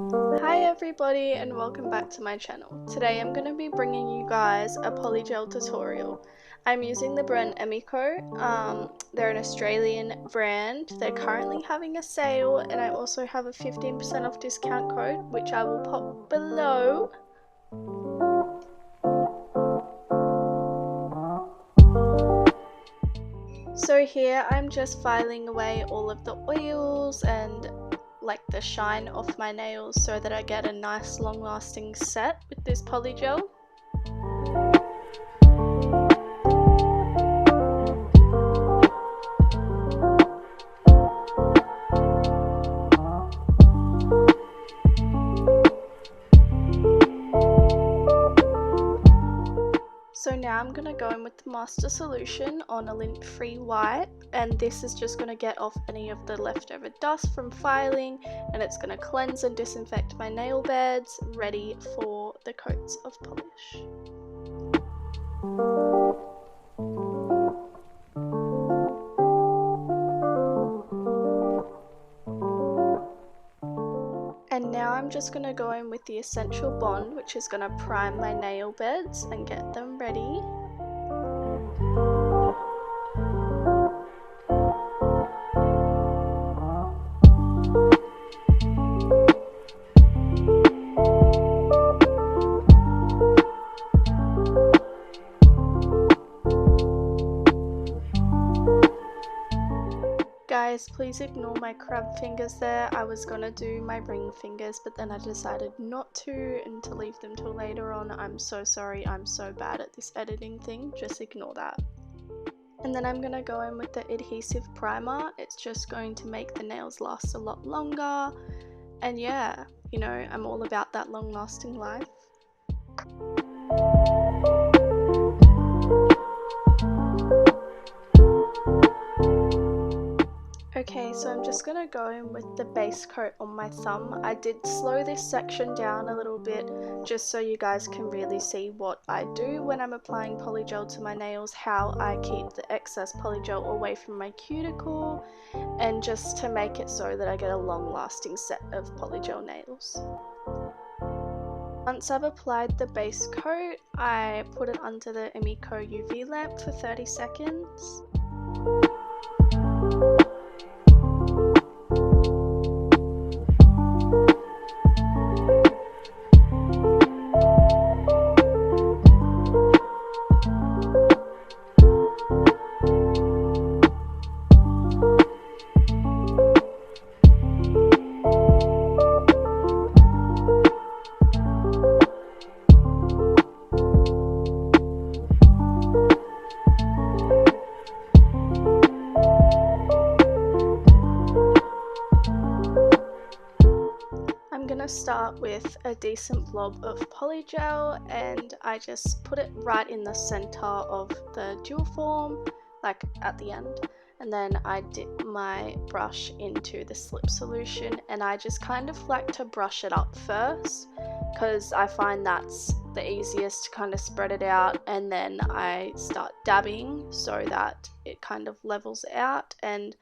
Hi everybody and welcome back to my channel. Today I'm going to be bringing you guys a polygel tutorial. I'm using the brand Emiko. They're an Australian brand. They're currently having a sale and I also have a 15% off discount code which I will pop below. So here I'm just filing away all of the oils and like the shine off my nails so that I get a nice long lasting set with this polygel. So now I'm going to go in with the master solution on a lint-free white, and this is just going to get off any of the leftover dust from filing, and it's going to cleanse and disinfect my nail beds, ready for the coats of polish. And now I'm just going to go in with the Essential Bond, which is going to prime my nail beds and get them ready. Guys, please ignore my crab fingers there. I was gonna do my ring fingers, but then I decided not to and to leave them till later on. I'm so sorry, I'm so bad at this editing thing, just ignore that. And then I'm gonna go in with the adhesive primer. It's just going to make the nails last a lot longer. And yeah, you know, I'm all about that long lasting life. Okay, so I'm just going to go in with the base coat on my thumb. I did slow this section down a little bit just so you guys can really see what I do when I'm applying polygel to my nails, how I keep the excess polygel away from my cuticle, and just to make it so that I get a long lasting set of polygel nails. Once I've applied the base coat, I put it under the Emiko UV lamp for 30 seconds. Start with a decent blob of polygel, and I just put it right in the center of the dual form, like at the end, and then I dip my brush into the slip solution, and I just kind of like to brush it up first because I find that's the easiest to kind of spread it out, and then I start dabbing so that it kind of levels out. And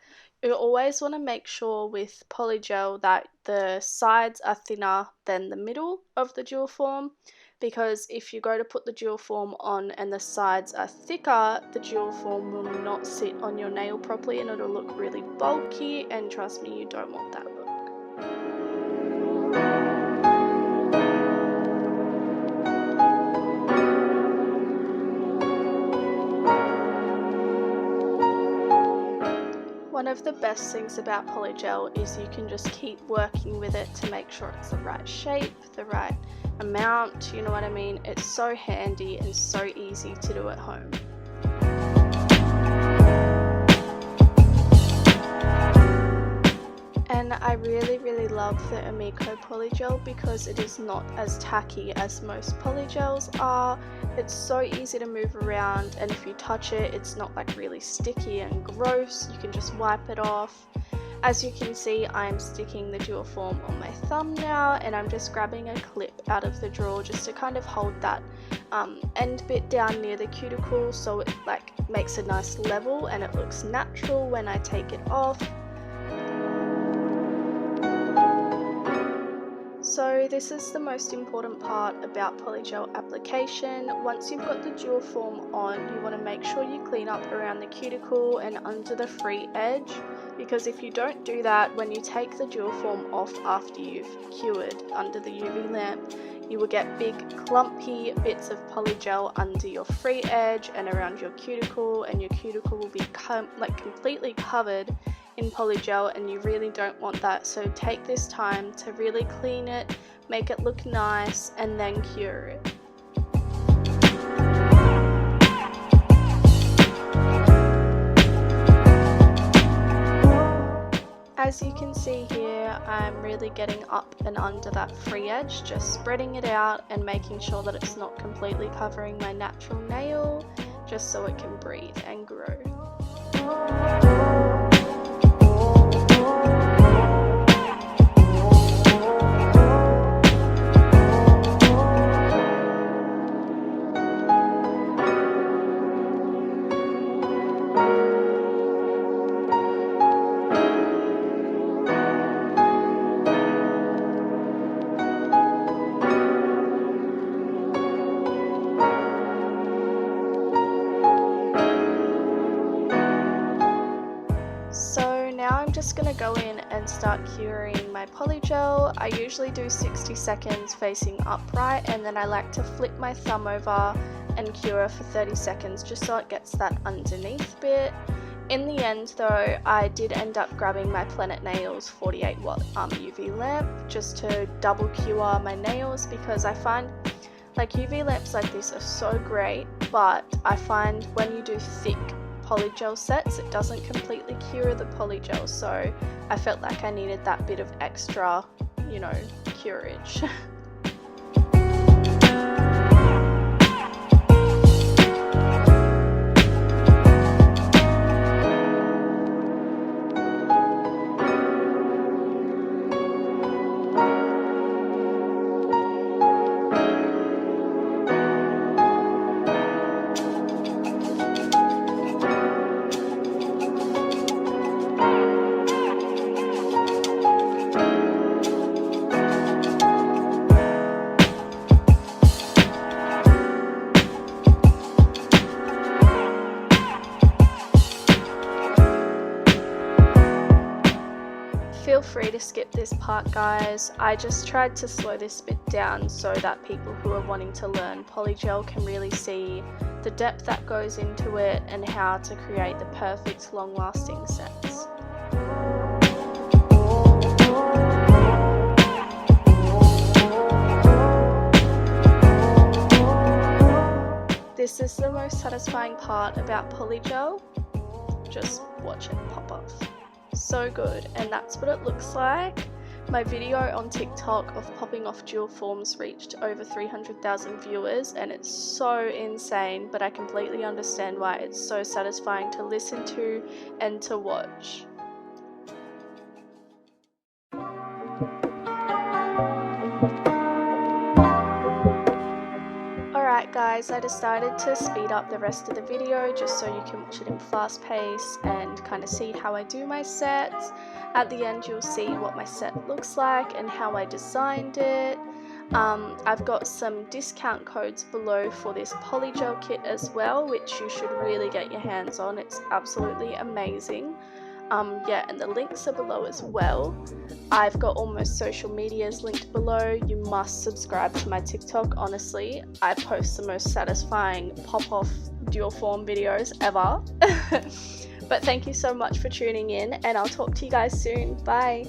you always want to make sure with polygel that the sides are thinner than the middle of the dual form, because if you go to put the dual form on and the sides are thicker, the dual form will not sit on your nail properly and it'll look really bulky, and trust me, you don't want that look. One of the best things about polygel is you can just keep working with it to make sure it's the right shape, the right amount, you know what I mean? It's so handy and so easy to do at home. And I really love the Emiko polygel because it is not as tacky as most polygels are. It's so easy to move around, and if you touch it, it's not like really sticky and gross. You can just wipe it off. As you can see, I'm sticking the dual form on my thumb now, and I'm just grabbing a clip out of the drawer just to kind of hold that end bit down near the cuticle so it like makes a nice level and it looks natural when I take it off. So this is the most important part about PolyGel application. Once you've got the dual form on, you want to make sure you clean up around the cuticle and under the free edge, because if you don't do that, when you take the dual form off after you've cured under the UV lamp, you will get big clumpy bits of polygel under your free edge and around your cuticle, and your cuticle will be completely covered in polygel, and you really don't want that. So take this time to really clean it, make it look nice, and then cure it. As you can see here, I'm really getting up and under that free edge, just spreading it out and making sure that it's not completely covering my natural nail, just so it can breathe and grow. So now I'm just going to go in and start curing my polygel. I usually do 60 seconds facing upright, and then I like to flip my thumb over and cure for 30 seconds just so it gets that underneath bit. In the end though, I did end up grabbing my Planet Nails 48 watt UV lamp just to double cure my nails, because I find like UV lamps like this are so great, but I find when you do thick polygel sets, it doesn't completely cure the polygel, so I felt like I needed that bit of extra, you know, curage. Feel free to skip this part, guys. I just tried to slow this bit down so that people who are wanting to learn polygel can really see the depth that goes into it and how to create the perfect long-lasting sets. This is the most satisfying part about polygel. Just watch it pop off. So good, and that's what it looks like. My video on TikTok of popping off dual forms reached over 300,000 viewers, and it's so insane, but I completely understand why it's so satisfying to listen to and to watch. Alright guys, I decided to speed up the rest of the video just so you can watch it in fast pace and kind of see how I do my sets. At the end you'll see what my set looks like and how I designed it. I've got some discount codes below for this polygel kit as well, which you should really get your hands on. It's absolutely amazing. Yeah, and the links are below as well. I've got all my social medias linked below. You must subscribe to my TikTok. Honestly, I post the most satisfying pop-off dual form videos ever. But thank you so much for tuning in, and I'll talk to you guys soon. Bye.